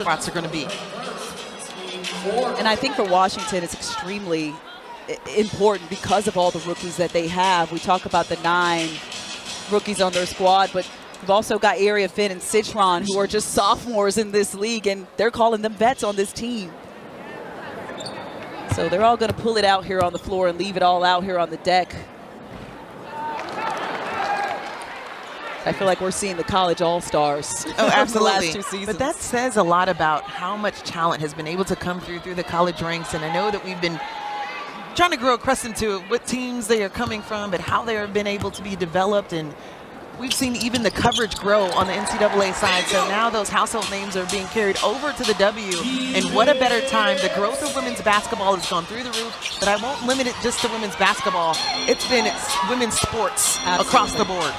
spots are going to be. And I think for Washington, it's extremely important because of all the rookies that they have. We talk about the 9 rookies on their squad, but we've also got Area Finn and Citron, who are just sophomores in this league, and they're calling them vets on this team. So they're all going to pull it out here on the floor and leave it all out here on the deck. I feel like we're seeing the college all-stars. Oh, absolutely. The last 2 seasons. But that says a lot about how much talent has been able to come through the college ranks. And I know that we've been trying to grow accustomed to what teams they are coming from, but how they have been able to be developed. And we've seen even the coverage grow on the NCAA side. So now those household names are being carried over to the W. And what a better time. The growth of women's basketball has gone through the roof. But I won't limit it just to women's basketball. It's women's sports across the board.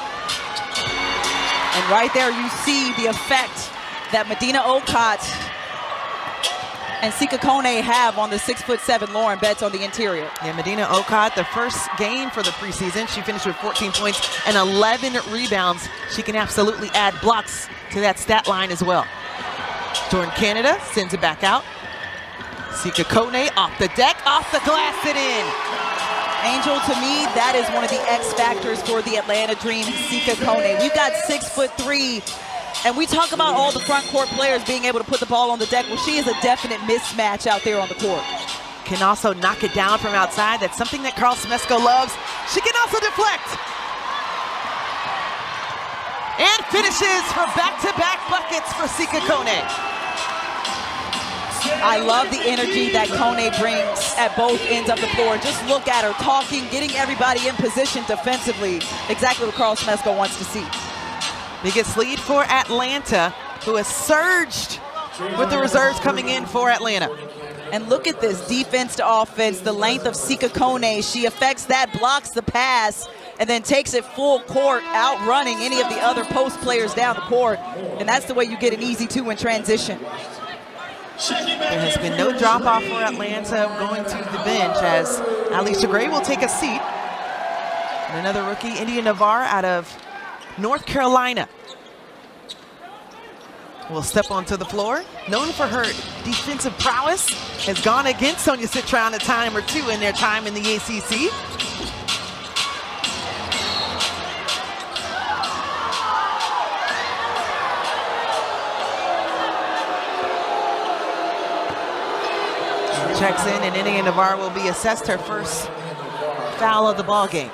And right there you see the effect that Medina Okot and Sika Kone have on the 6'7" Lauren Betts on the interior. Yeah, Medina Okot, the first game for the preseason, she finished with 14 points and 11 rebounds. She can absolutely add blocks to that stat line as well. Jordan Canada sends it back out. Sika Kone off the deck, off the glass and in. Angel, to me, that is one of the X factors for the Atlanta Dream, Sika Kone. We've got 6'3", and we talk about all the front court players being able to put the ball on the deck. Well, she is a definite mismatch out there on the court. Can also knock it down from outside. That's something that Carl Smesko loves. She can also deflect. And finishes for back-to-back buckets for Sika Kone. I love the energy that Kone brings at both ends of the floor. Just look at her talking, getting everybody in position defensively. Exactly what Carl Smesko wants to see. Biggest lead for Atlanta, who has surged with the reserves coming in for Atlanta. And look at this defense to offense, the length of Sika Kone. She affects that, blocks the pass, and then takes it full court, outrunning any of the other post players down the court. And that's the way you get an easy 2 in transition. There has been no drop-off for Atlanta going to the bench as Alicia Gray will take a seat. And another rookie, India Navarre out of North Carolina, will step onto the floor. Known for her defensive prowess, has gone against Sonia Citron a time or 2 in their time in the ACC. Checks in, and India Navarre will be assessed her first foul of the ball game.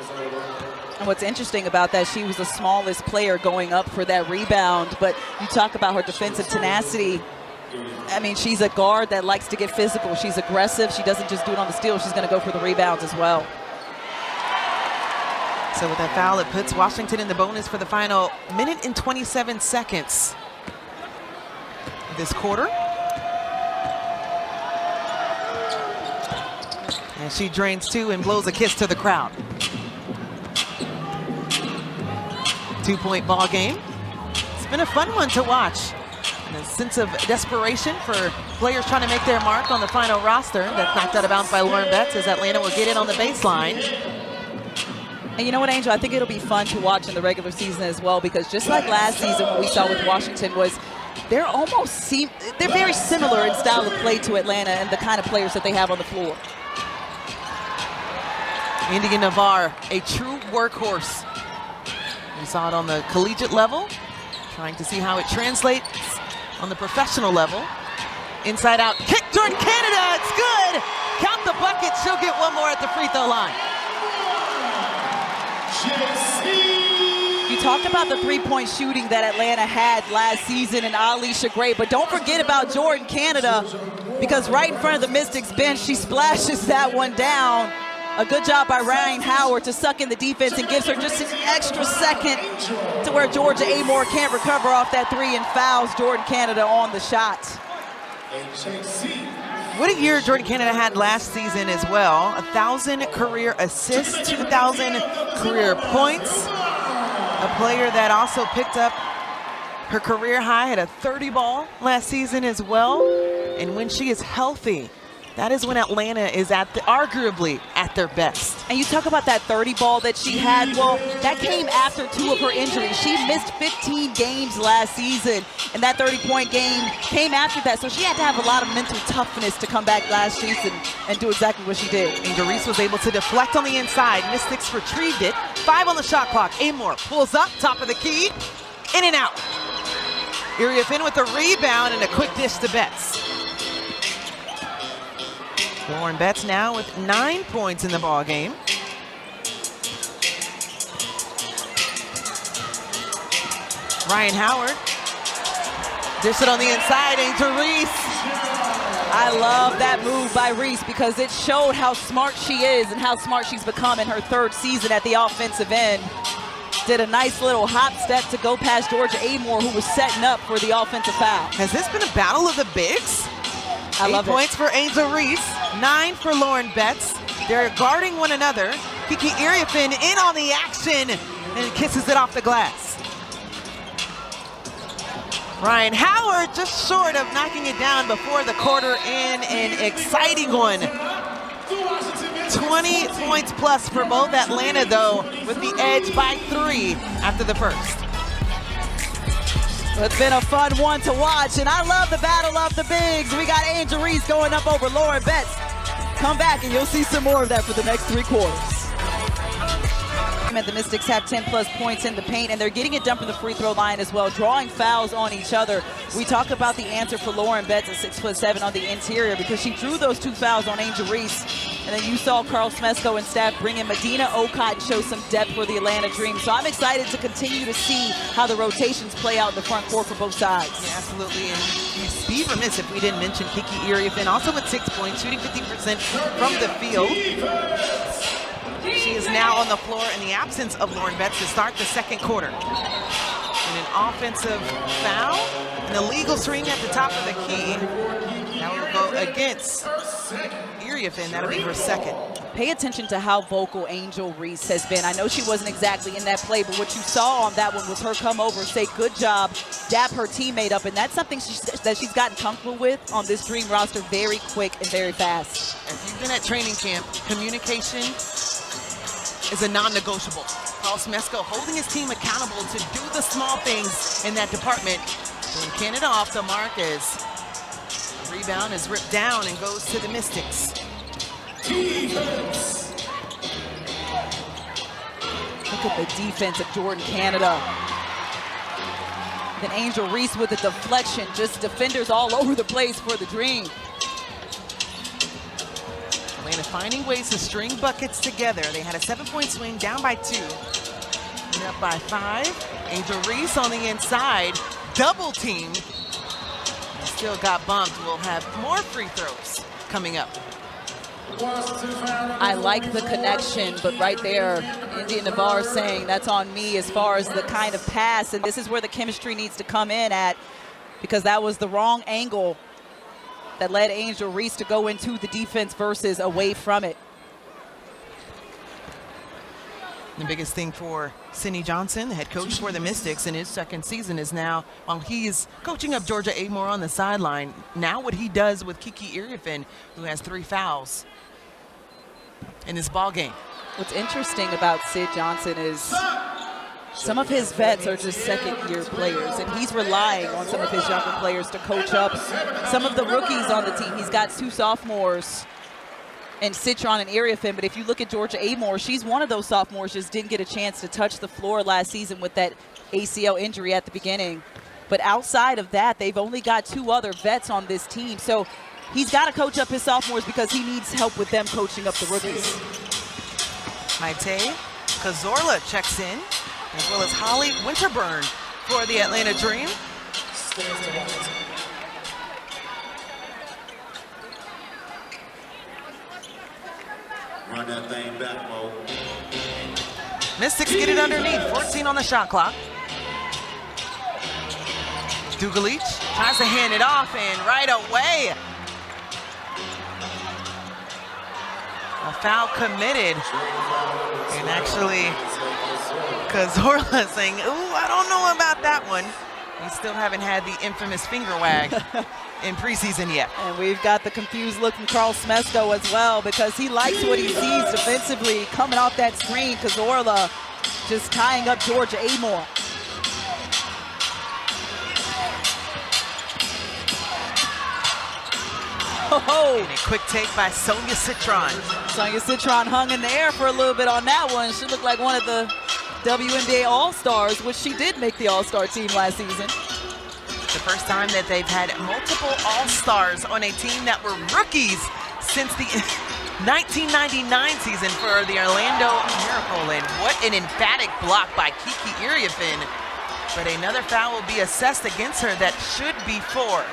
And what's interesting about that, she was the smallest player going up for that rebound, but you talk about her defensive tenacity. I mean, she's a guard that likes to get physical. She's aggressive. She doesn't just do it on the steal. She's going to go for the rebounds as well. So with that foul, it puts Washington in the bonus for the final minute and 27 seconds this quarter. And she drains 2 and blows a kiss to the crowd. 2-point ball game. It's been a fun one to watch. And a sense of desperation for players trying to make their mark on the final roster. That's knocked out of bounds by Lauren Betts as Atlanta will get it on the baseline. And you know what, Angel? I think it'll be fun to watch in the regular season as well, because just like last season, what we saw with Washington was they're very similar in style of play to Atlanta and the kind of players that they have on the floor. India Navarre, a true workhorse. We saw it on the collegiate level, trying to see how it translates on the professional level. Inside out, kick, Jordan Canada, it's good! Count the bucket, she'll get one more at the free throw line. You talk about the three-point shooting that Atlanta had last season and Alicia Gray, but don't forget about Jordan Canada, because right in front of the Mystics bench, she splashes that one down. A good job by Ryan Howard to suck in the defense and gives her just an extra second to where Georgia Amore can't recover off that 3 and fouls Jordan Canada on the shot. What a year Jordan Canada had last season as well. 1,000 career assists, 2,000 career points. A player that also picked up her career high at a 30 ball last season as well. And when she is healthy, that is when Atlanta is arguably at their best. And you talk about that 30 ball that she had. Well, that came after 2 of her injuries. She missed 15 games last season, and that 30-point game came after that. So she had to have a lot of mental toughness to come back last season and do exactly what she did. Angel Reese was able to deflect on the inside. Mystics retrieved it. 5 on the shot clock. Amor pulls up, top of the key, in and out. Iriafen with a rebound and a quick dish to Betts. Lauren Betts now with 9 points in the ball game. Ryan Howard. Dish it on the inside, Angel Reese. I love that move by Reese because it showed how smart she is and how smart she's become in her 3rd season at the offensive end. Did a nice little hop step to go past Georgia Amor, who was setting up for the offensive foul. Has this been a battle of the bigs? I love 8 points for Angel Reese, 9 for Lauren Betts. They're guarding one another. Kiki Iriafen in on the action and kisses it off the glass. Ryan Howard just short of knocking it down before the quarter in an exciting one. 20 points plus for both Atlanta, though, with the edge by 3 after the first. It's been a fun one to watch, and I love the battle of the bigs. We got Angel Reese going up over Lauren Betts. Come back and you'll see some more of that for the next 3 quarters. The Mystics have 10+ points in the paint, and they're getting it done from the free throw line as well, drawing fouls on each other. We talked about the answer for Lauren Betts at 6'7" on the interior because she drew those 2 fouls on Angel Reese. And then you saw Carl Smesko and staff bring in Medina Okot and show some depth for the Atlanta Dream. So I'm excited to continue to see how the rotations play out in the front court for both sides. Yeah, absolutely, and we'd be remiss if we didn't mention Kiki Iriafen, also with 6 points, shooting 50% from the field. She is now on the floor in the absence of Lauren Betts to start the 2nd quarter. And an offensive foul, an illegal swing at the top of the key. That will go against Iriafen. That'll be her 2nd. Pay attention to how vocal Angel Reese has been. I know she wasn't exactly in that play, but what you saw on that one was her come over, say good job, dap her teammate up, and that's something that she's gotten comfortable with on this Dream roster very quick and very fast. If you've been at training camp, communication is a non-negotiable. Carl Smesko holding his team accountable to do the small things in that department. When Canada off the mark as the rebound is ripped down and goes to the Mystics. Look at the defense of Jordan Canada. Then Angel Reese with a deflection, just defenders all over the place for the Dream. Atlanta finding ways to string buckets together. They had a 7-point swing, down by 2. And up by 5. Angel Reese on the inside, double teamed. Still got bumped. We'll have more free throws coming up. I like the connection, but right there, India Navarre saying that's on me as far as the kind of pass, and this is where the chemistry needs to come in at, because that was the wrong angle that led Angel Reese to go into the defense versus away from it. The biggest thing for Cindy Johnson, the head coach for the Mystics in his 2nd season, is now, while he's coaching up Georgia Amor on the sideline, now what he does with Kiki Iriafen, who has 3 fouls in this ball game. What's interesting about Sid Johnson is some of his vets are just 2nd-year players, and he's relying on some of his younger players to coach up some of the rookies on the team. He's got 2 sophomores and Citron and Iriafen, but if you look at Georgia Amor, she's one of those sophomores, just didn't get a chance to touch the floor last season with that ACL injury at the beginning. But outside of that, they've only got 2 other vets on this team. So he's got to coach up his sophomores because he needs help with them coaching up the rookies. Maite Cazorla checks in, as well as Holly Winterburn for the Atlanta Dream. Run that thing back, Mo. Mystics get it underneath, 14 on the shot clock. Dugalich tries to hand it off, and right away, a foul committed. And actually, Cazorla saying, ooh, I don't know about that one. We still haven't had the infamous finger wag in preseason yet. And we've got the confused look from Carl Smesko as well, because he likes what he sees defensively coming off that screen. Cazorla just tying up Georgia Amore. Oh, and a quick take by Sonia Citron. Sonia Citron hung in the air for a little bit on that one. She looked like one of the WNBA All-Stars, which she did make the All-Star team last season. The first time that they've had multiple All-Stars on a team that were rookies since the 1999 season for the Orlando Miracle. And what an emphatic block by Kiki Iriafen. But another foul will be assessed against her that should be 4.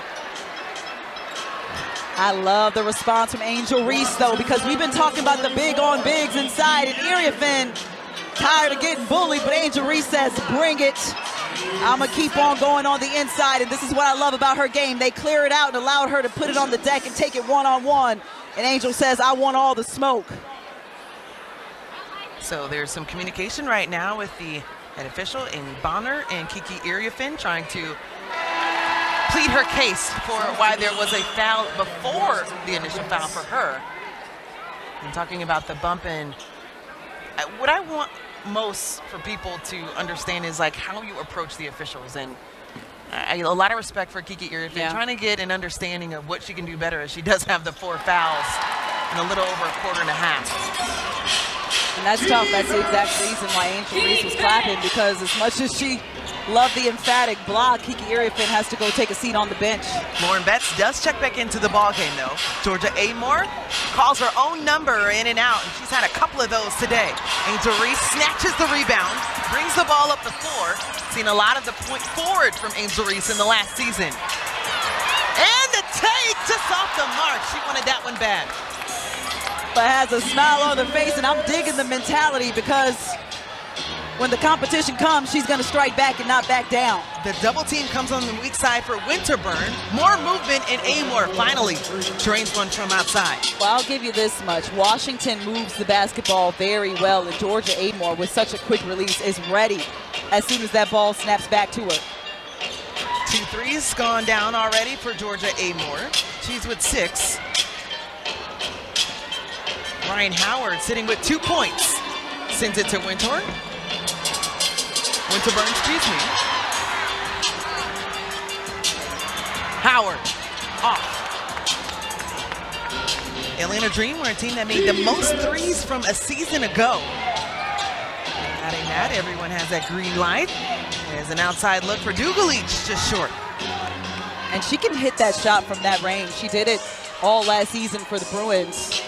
I love the response from Angel Reese, though, because we've been talking about the big on bigs inside, and Iriafen tired of getting bullied, but Angel Reese says, bring it. I'm going to keep on going on the inside, and this is what I love about her game. They clear it out and allowed her to put it on the deck and take it one-on-one, and Angel says, I want all the smoke. So there's some communication right now with the head official, Amy Bonner, and Kiki Iriafen trying to plead her case for why there was a foul before the initial foul for her. And talking about the bump in, what I want most for people to understand is like how you approach the officials. And a lot of respect for Kiki Iriafen, trying to get an understanding of what she can do better, as she does have the 4 fouls in a little over a quarter and a half. And that's tough. That's the exact reason why Angel Reese was clapping, because as much as she loved the emphatic block, Kiki Iriafen has to go take a seat on the bench. Lauren Betts does check back into the ball game, though. Georgia Amore calls her own number in and out, and she's had a couple of those today. Angel Reese snatches the rebound, brings the ball up the floor. Seen a lot of the point forward from Angel Reese in the last season. And the take just off the mark. She wanted that one bad. But has a smile on her face, and I'm digging the mentality, because when the competition comes, she's going to strike back and not back down. The double team comes on the weak side for Winterburn. More movement, and Amore finally drains one from outside. Well, I'll give you this much. Washington moves the basketball very well, and Georgia Amore, with such a quick release, is ready as soon as that ball snaps back to her. 2 threes gone down already for Georgia Amore. She's with 6. Ryan Howard sitting with 2 points. Sends it to Winterburn. Winterburn, excuse me. Howard, off. Atlanta Dream were a team that made the most threes from a season ago. Adding that, everyone has that green light. There's an outside look for Dugalich, just short. And she can hit that shot from that range. She did it all last season for the Bruins.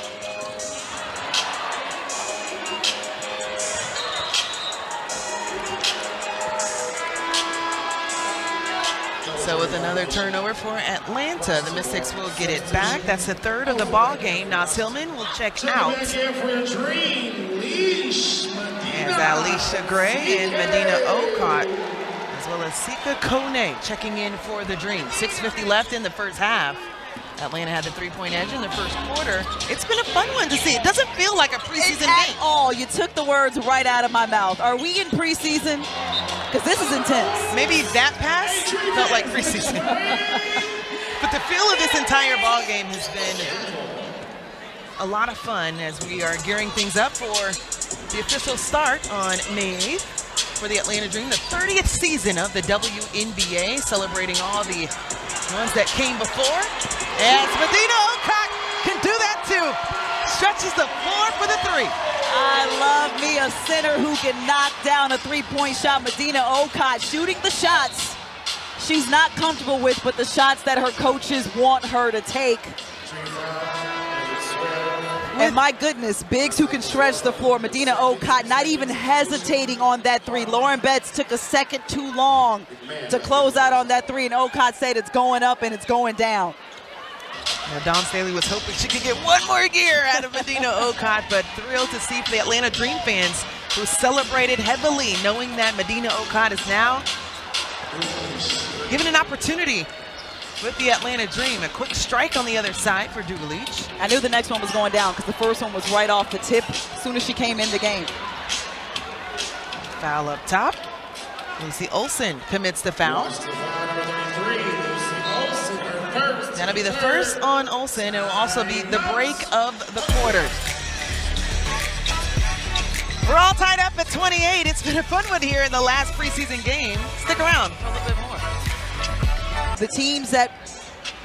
So with another turnover for Atlanta, the Mystics will get it back. That's the 3rd of the ball game. Nas Hillman will check out. As Alicia Gray and Medina Okot, as well as Sika Kone checking in for the Dream. 6:50 left in the first half. Atlanta had the 3-point edge in the first quarter. It's been a fun one to see. It doesn't feel like a preseason game. At all. You took the words right out of my mouth. Are we in preseason? Because this is intense. Maybe that pass felt like preseason. But the feel of this entire ball game has been a lot of fun as we are gearing things up for the official start on May 8th for the Atlanta Dream, the 30th season of the WNBA, celebrating all the ones that came before. As Medina Okot can do that too. Stretches the floor for the 3. I love me a center who can knock down a 3-point shot. Medina Okot shooting the shots she's not comfortable with, but the shots that her coaches want her to take. And my goodness, bigs who can stretch the floor. Medina Okot not even hesitating on that 3. Lauren Betts took a second too long to close out on that 3, and Okot said it's going up and it's going down. Now, Dawn Staley was hoping she could get one more year out of Medina Okot, but thrilled to see for the Atlanta Dream fans who celebrated heavily, knowing that Medina Okot is now given an opportunity with the Atlanta Dream. A quick strike on the other side for Dugalich. I knew the next one was going down because the first one was right off the tip as soon as she came in the game. Foul up top. Lucy Olsen commits the foul. That'll be the first on Olsen. It will also be the break of the quarter. We're all tied up at 28. It's been a fun one here in the last preseason game. Stick around for a little bit more. The teams that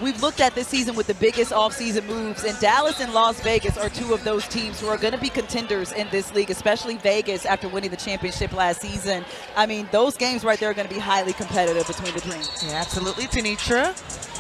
we've looked at this season with the biggest offseason moves, and Dallas and Las Vegas are two of those teams who are going to be contenders in this league, especially Vegas after winning the championship last season. I mean, those games right there are going to be highly competitive between the Dreams. Yeah, absolutely. Tanitra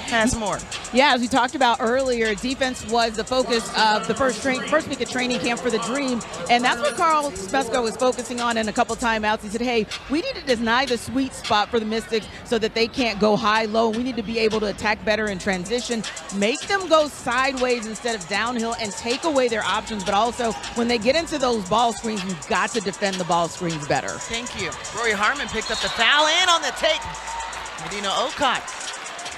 has more. Yeah, as we talked about earlier, defense was the focus of the first week of training camp for the Dream, and that's what Carl Smesco was focusing on in a couple timeouts. He said, hey, we need to deny the sweet spot for the Mystics so that they can't go high-low. We need to be able to attack better in transition, make them go sideways instead of downhill, and take away their options. But also, when they get into those ball screens, you've got to defend the ball screens better. Thank you. Rory Harmon picked up the foul, and on the take, Medina Okot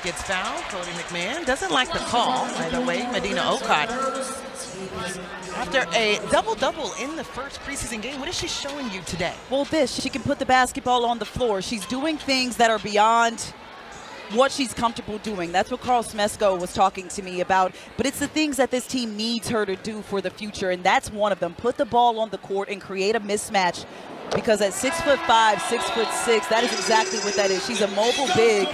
gets fouled. Cody McMahon doesn't like the call. By the way, Medina Okot, after a double-double in the first preseason game, what is she showing you today? Well, she can put the basketball on the floor. She's doing things that are beyond what she's comfortable doing. That's what Carl Smesco was talking to me about. But it's the things that this team needs her to do for the future, and that's one of them. Put the ball on the court and create a mismatch, because at 6'5", 6'6", that is exactly what that is. She's a mobile big,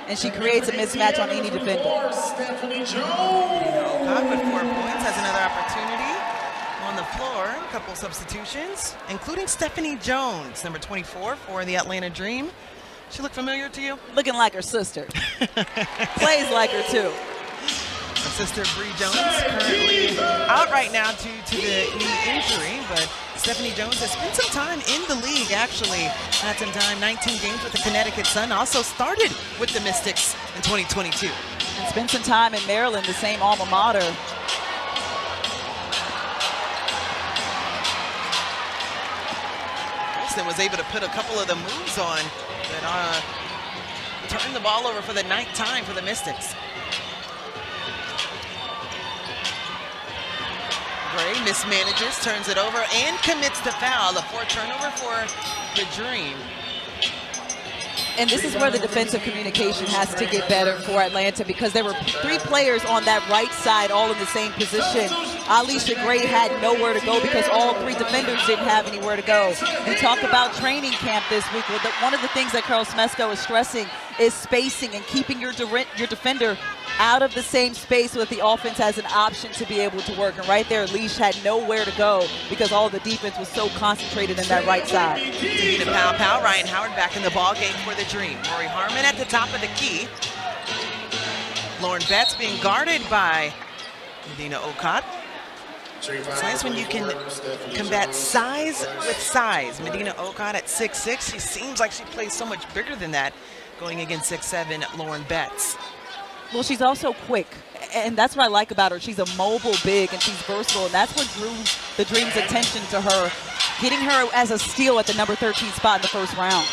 and she creates a mismatch on any defender. Okot with 4 points, has another opportunity on the floor. A couple substitutions, including Stephanie Jones, number 24 for the Atlanta Dream. She look familiar to you? Looking like her sister. Plays like her, too. Her sister, Bree Jones, currently out right now due to the knee injury, but Stephanie Jones has spent some time in the league, actually. Had some time, 19 games with the Connecticut Sun. Also started with the Mystics in 2022. And spent some time in Maryland, the same alma mater. Wilson was able to put a couple of the moves on that turned the ball over for the 9th time for the Mystics. Gray mismanages, turns it over, and commits the foul. A 4 turnover for the Dream. And this is where the defensive communication has to get better for Atlanta, because there were 3 players on that right side all in the same position. Alicia Gray had nowhere to go because all 3 defenders didn't have anywhere to go. And talk about training camp this week. One of the things that Carl Smesco is stressing is spacing and keeping your defender out of the same space so that the offense has an option to be able to work. And right there, Leash had nowhere to go because all the defense was so concentrated in that right side. Davina Pow, Ryan Howard back in the ball game for the Dream. Rory Harmon at the top of the key. Lauren Betts being guarded by Medina Okot. It's nice when you can combat size with size. Medina Okot at 6'6". She seems like she plays so much bigger than that going against 6'7" Lauren Betts. Well, she's also quick, and that's what I like about her. She's a mobile big, and she's versatile, and that's what drew the Dream's attention to her, getting her as a steal at the number 13 spot in the first round.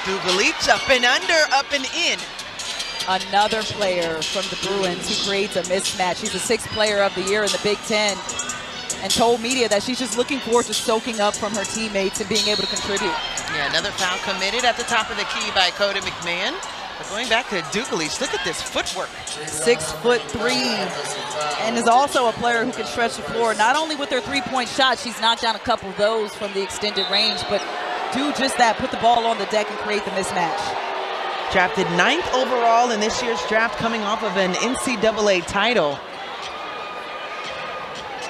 Dugalich up and under, up and in. Another player from the Bruins who creates a mismatch. She's the 6th player of the year in the Big Ten, and told media that she's just looking forward to soaking up from her teammates and being able to contribute. Yeah, another foul committed at the top of the key by Cody McMahon. But going back to Dugalich, look at this footwork. 6'3", and is also a player who can stretch the floor. Not only with her 3-point shot, she's knocked down a couple of those from the extended range, but do just that, put the ball on the deck and create the mismatch. Drafted 9th overall in this year's draft, coming off of an NCAA title.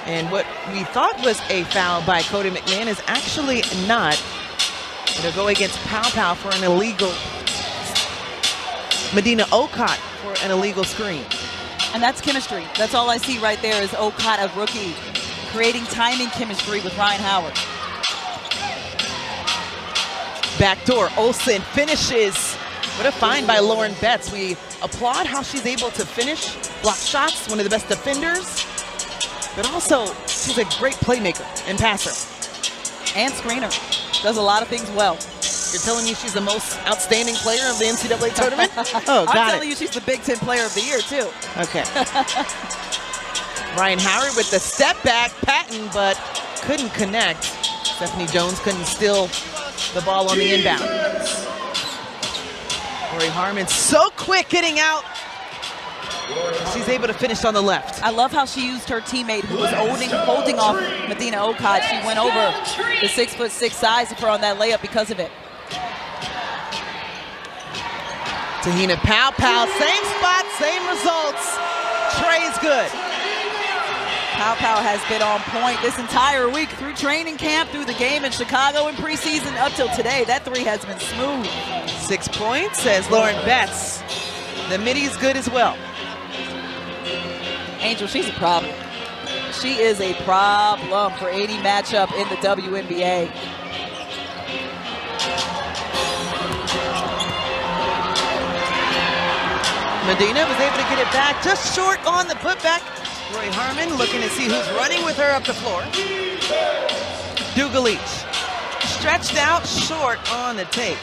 And what we thought was a foul by Cody McMahon is actually not. It'll go against Pow for an illegal. Medina Okot for an illegal screen. And that's chemistry. That's all I see right there is Okot, a rookie, creating timing chemistry with Ryan Howard. Backdoor, Olsen finishes. What a find by Lauren Betts. We applaud how she's able to finish, block shots, one of the best defenders, but also she's a great playmaker and passer. And screener. Does a lot of things well. You're telling me she's the most outstanding player of the NCAA tournament? Oh, got it. I'm telling you she's the Big Ten player of the year, too. Okay. Ryan Howard with the step back, Patton, but couldn't connect. Stephanie Jones couldn't steal the ball on the inbound. Lori Harmon so quick getting out. She's able to finish on the left. I love how she used her teammate who was holding off Medina Okot. She went over the 6'6" size of her on that layup because of it. Tahina Powell, same spot, same results. Trey's good. Powell has been on point this entire week through training camp, through the game in Chicago in preseason, up till today. That three has been smooth. 6 points, says Lauren Betts. The middy's good as well. Angel, she's a problem. She is a problem for any matchup in the WNBA. Medina was able to get it back just short on the putback. Roy Harmon looking to see who's running with her up the floor. Dugalich stretched out short on the tape.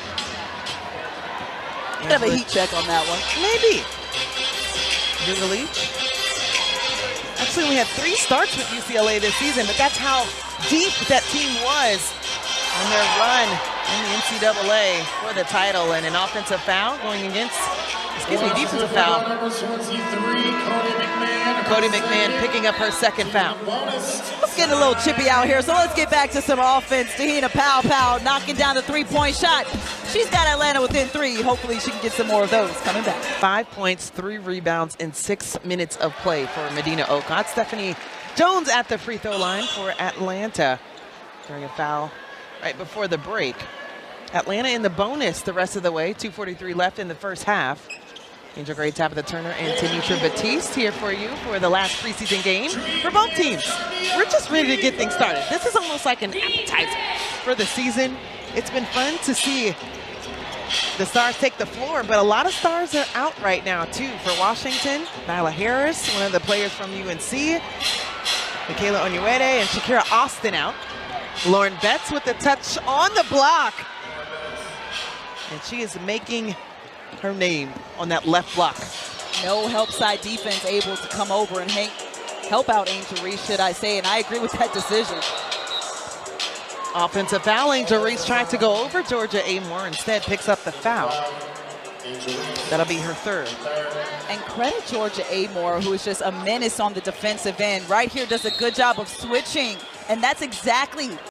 Could have a heat check on that one. Maybe. Dugalich. Actually, we had 3 starts with UCLA this season, but that's how deep that team was on their run in the NCAA for the title. And an offensive foul going against, defensive foul. Cody McMahon picking up her second foul. Let's get a little chippy out here, so let's get back to some offense. Tahina Powell knocking down the three-point shot. She's got Atlanta within 3. Hopefully she can get some more of those coming back. 5 points, 3 rebounds in 6 minutes of play for Medina Okot. Stephanie Jones at the free throw line for Atlanta during a foul right before the break. Atlanta in the bonus the rest of the way. 2:43 left in the first half. Angel Gray, Tabitha Turner, and Tanisha Batiste here for you for the last preseason game for both teams. We're just ready to get things started. This is almost like an appetizer for the season. It's been fun to see the stars take the floor, but a lot of stars are out right now too. For Washington, Nyla Harris, one of the players from UNC, Michaela Onyeweide, and Shakira Austin out. Lauren Betts with the touch on the block. And she is making her name on that left block. No help side defense able to come over and help out Angel Reese, should I say, and I agree with that decision. Offensive foul. Angel Reese tried to go over Georgia Amore, instead picks up the foul. That'll be her 3rd. And credit Georgia Amore, who is just a menace on the defensive end. Right here does a good job of switching, and that's exactly